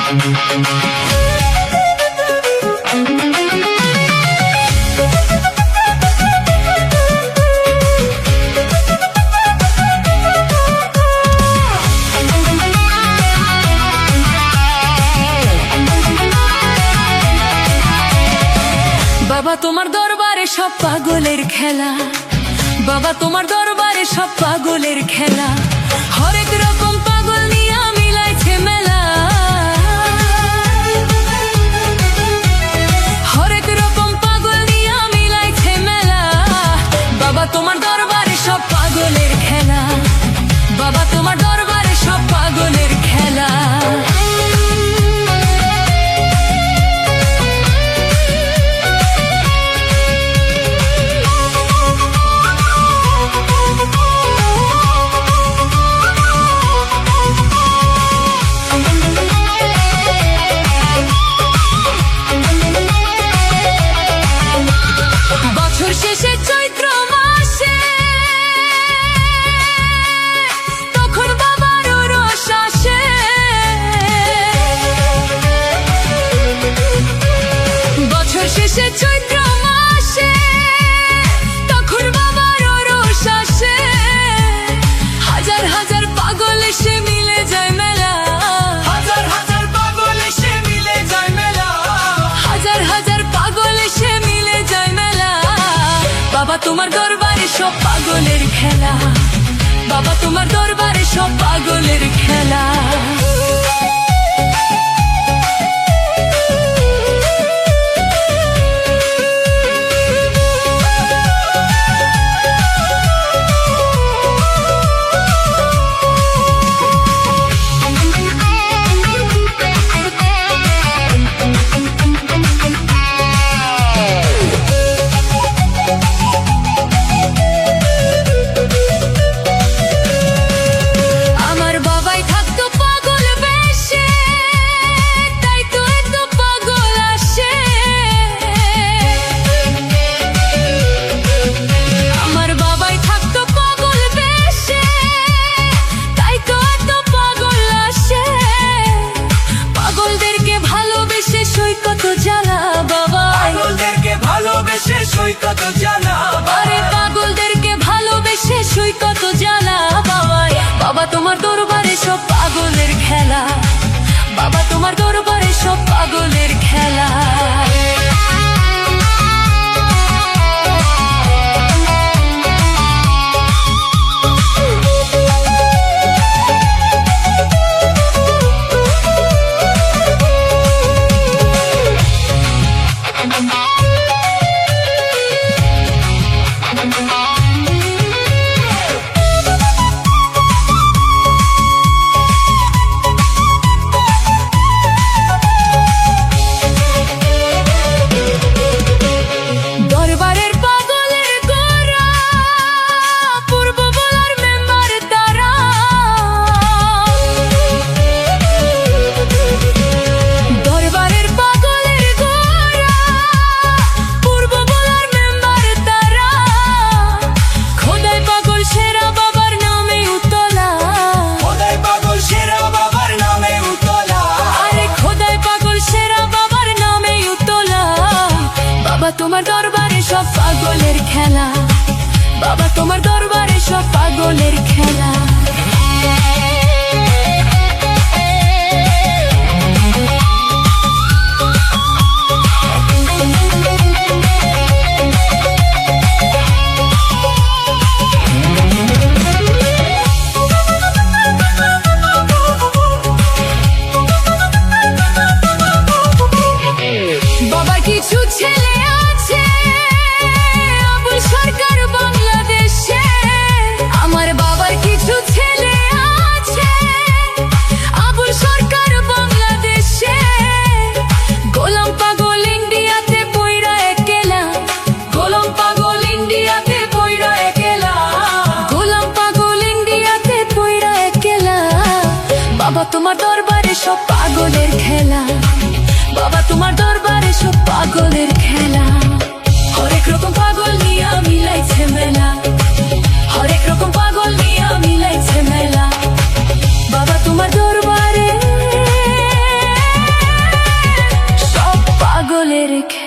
বাবা তোমার দরবারে সব পাগলের খেলা, বাবা তোমার দরবারে সব পাগলের খেলা, হরেক রকম পাগল নিয়া মিলাইছে মেলা, হরেক রকম পাগল নিয়া মিলাইছে মেলা। বাবা তোমার দরবারে সব পাগলের খেলা, বাবা তোমার দরবারে সব পাগলের খেলা। শেষে চৈত্র মাসে তখন বাবার রস আসে, বছর শেষে চৈত্র মাসে তখন বাবার রস আসে, হাজার হাজার পাগল এসে মিলে যায় মেলা, হাজার হাজার পাগল এসে মিলে যায় মেলা, হাজার হাজার পাগল এসে মিলে যায় মেলা। বাবা তোমার দরবারে সব পাগলের খেলা, বাবা তোমার দরবারে সব পাগলের খেলা। কত জ্বালা আরে পাগলদেরকে ভালোবেসে সই কত জ্বালা বাবাই। বাবা তোমার দরবারে সব পাগলের খেলা, বাবা তোমার দরবারে সব পাগলের খেলা। তোমার দরবারে সব পাগলের খেলা, বাবা তোমার দরবারে সব পাগলের খেলা। বাবা কিছু ছেলে আছে আবুল সরকার বাংলাদেশে, আমার বাবার কিছু ছেলে আছে আবুল সরকার বাংলাদেশে, গোলাম পাগল ইন্ডিয়াতে পয়রা একলা, গোলাম পাগল ইন্ডিয়াতে পয়রা একলা, গোলাম পাগল ইন্ডিয়াতে পয়রা একলা। বাবা তোমার দরবারে সব পাগলের খেলা, বাবা তোমার দরবারে সব পাগলের খেলা, হরেক রকম পাগল নিয়া মিলাইছে মেলা, হরেক রকম পাগল নিয়া মিলাইছে মেলা। বাবা তোমার দরবারে পাগলের খেলা।